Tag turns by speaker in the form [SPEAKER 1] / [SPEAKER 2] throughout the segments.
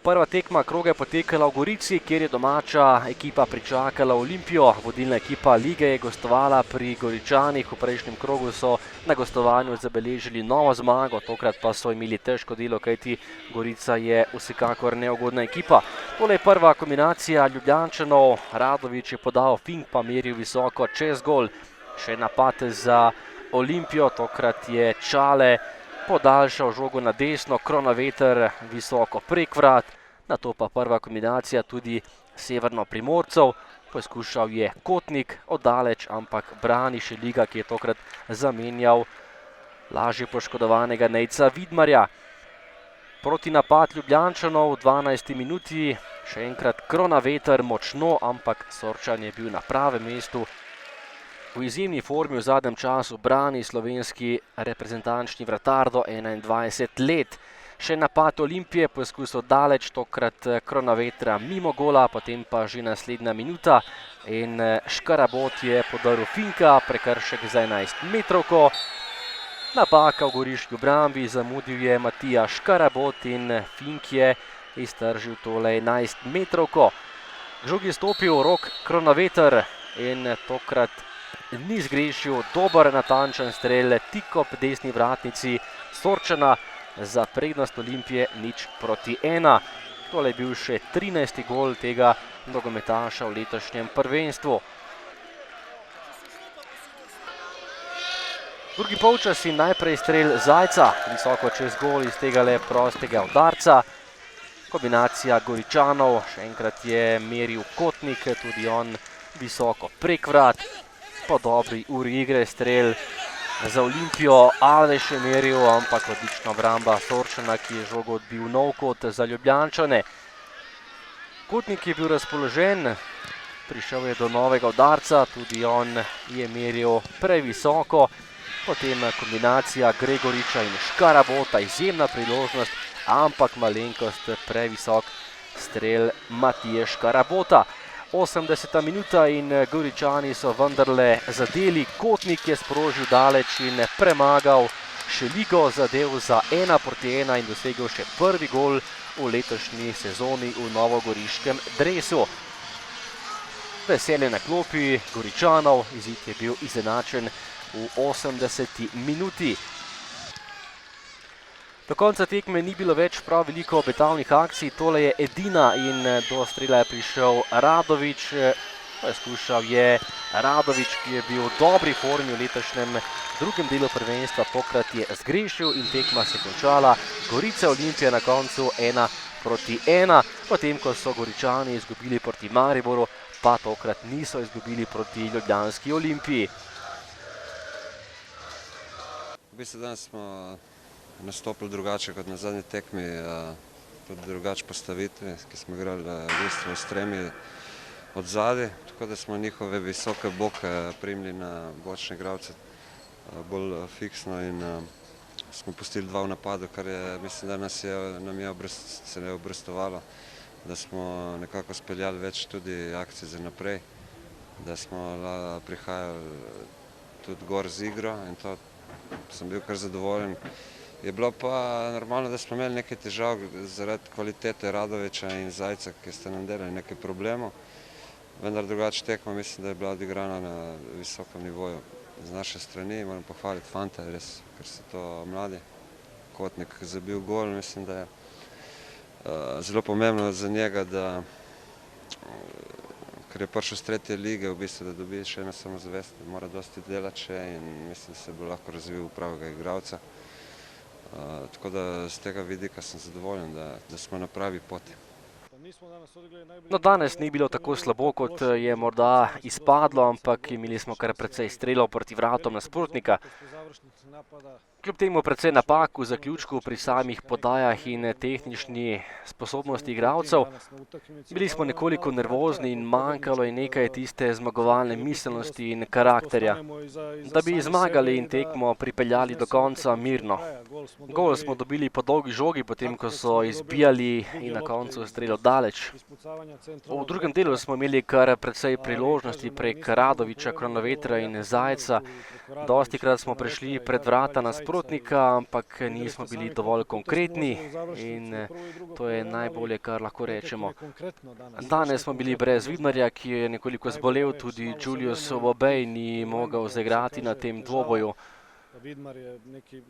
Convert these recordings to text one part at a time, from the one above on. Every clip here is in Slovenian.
[SPEAKER 1] prva tekma kroga je potekala v Gorici, kjer je domača ekipa pričakala Olimpijo. Vodilna ekipa lige je gostovala pri Goričanih. V prejšnjem krogu so na gostovanju zabeležili novo zmago, tokrat pa so imeli težko delo, kajti Gorica je vsekakor neugodna ekipa. Tole je prva kombinacija Ljubljančanov. Radović je podal fink, pa meril visoko čez gol. Še napad za Olimpijo, tokrat je Čale podaljšal žogo na desno, Kronaveter visoko prek vrat, nato pa prva kombinacija tudi Severno-Primorcev. Poskušal je Kotnik oddaleč, ampak brani Šeliga, ki je tokrat zamenjal lažje poškodovanega Nejca Vidmarja. Proti napad Ljubljančanov v 12. minuti, še enkrat Kronaveter močno, ampak Sorčan je bil na pravem mestu. V izjemni formi v zadnjem času brani slovenski reprezentančni vratar do 21 let. Še napad Olimpije, poskus oddaleč, tokrat Kronavetra mimo gola, potem pa že naslednja minuta in Škarabot je podaril finka, prekršek za 11 metrovko. Napaka v goriški obrambi, zamudil je Matija Škarabot in fink je iztržil tole 11 metrovko. K žogi je stopil Rok Kronaveter in tokrat ni zgrešil, dober natančen strel tik ob desni vratnici Sorčana za prednost Olimpije 0:1. Tole je bil še 13. gol tega nogometaša v letošnjem prvenstvu. Drugi polčas in najprej strel Zajca, visoko čez gol iz tega le prostega udarca. Kombinacija Goričanov, še enkrat je meril Kotnik, tudi on visoko prek vrat. Po dobri uri igre strel za Olimpijo Aleš je meril, ampak odlična obramba Sorčana, ki je žogo odbil nov kot za Ljubljančane. Kotnik je bil razpoložen, prišel je do novega udarca, tudi on je meril previsoko. Potem kombinacija Gregoriča in Škarabota, izjemna priložnost, ampak malenkost previsok strel Matije Škarabota. 80. minuta in Goričani so vendarle zadeli. Kotnik je sprožil daleč in premagal Šeligo, zadev za 1:1 in dosegel še prvi gol v letošnji sezoni v novogoriškem dresu. Veselje na klopi Goričanov, izid je bil izenačen v 80. minuti. Do konca tekme ni bilo več prav veliko obetavnih akcij, tole je edina in do strela je prišel Radović. Poskušal je Radović, ki je bil v dobri formi v letošnjem drugem delu prvenstva, tokrat je zgrešil in tekma se končala. Gorica Olimpija na koncu 1:1, potem ko so Goričani izgubili proti Mariboru, pa tokrat niso izgubili proti ljubljanski Olimpiji.
[SPEAKER 2] V bistvu danes smo nastopili drugače kot na zadnji tekmi, tudi drugače postavitve, ki smo igrali v bistvu s tremi od zadaj, tako da smo njihove visoke boke primili na bočne igralce bolj fiksno in smo pustili dva v napadu, kar je, mislim, da nam je obrestovalo, da smo nekako speljali več tudi akcij za naprej, da smo prihajali tudi gor z igro in to sem bil kar zadovoljen. Je bilo pa normalno, da smo imeli nekaj težav zaradi kvalitete Radovića in Zajca, ki sta nam delali nekaj problemov. Vendar drugače tekma mislim, da je bila odigrana na visokem nivoju z naše strani. Moram pohvaliti fante, res, ker so to mladi. Kotnik zabil gol, mislim, da je zelo pomembno za njega, da ker je prišel z tretje lige, v bistvu, da dobi še eno samozavest, da mora dosti delati še in mislim, da se bo lahko razvil v pravega igralca. Tako da z tega vidika sem zadovoljen, da smo na pravi poti.
[SPEAKER 1] No, danes ni bilo tako slabo, kot je morda izpadlo, ampak imeli smo kar precej strelov proti vratom nasprotnika. Kljub temu precej napak v zaključku pri samih podajah in tehnični sposobnosti igralcev. Bili smo nekoliko nervozni in manjkalo je nekaj tiste zmagovalne miselnosti in karakterja, da bi zmagali in tekmo pripeljali do konca mirno. Gol smo dobili po dolgi žogi, potem ko so izbijali in na koncu strelo daleč. V drugem delu smo imeli kar precej priložnosti prek Radoviča, Kronovetra in Zajca. Dostikrat smo prišli pred vrata nasprotnika, ampak nismo bili dovolj konkretni in to je najbolje, kar lahko rečemo. Danes smo bili brez Vidmarja, ki je nekoliko zbolel, tudi Julius Obobej ni mogel zaigrati na tem dvoboju.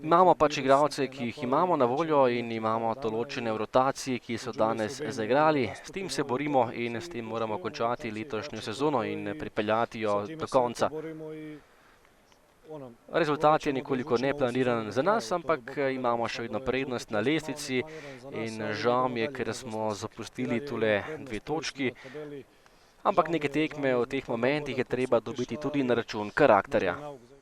[SPEAKER 1] Imamo pač igralce, ki jih imamo na voljo in imamo določene v rotaciji, ki so danes zaigrali. S tem se borimo in s tem moramo končati letošnjo sezono in pripeljati jo do konca. Rezultat je nekoliko neplaniran za nas, ampak imamo še vedno prednost na lestvici in žal mi je, ker smo zapustili tule 2 točki. Ampak neke tekme v teh momentih je treba dobiti tudi na račun karakterja.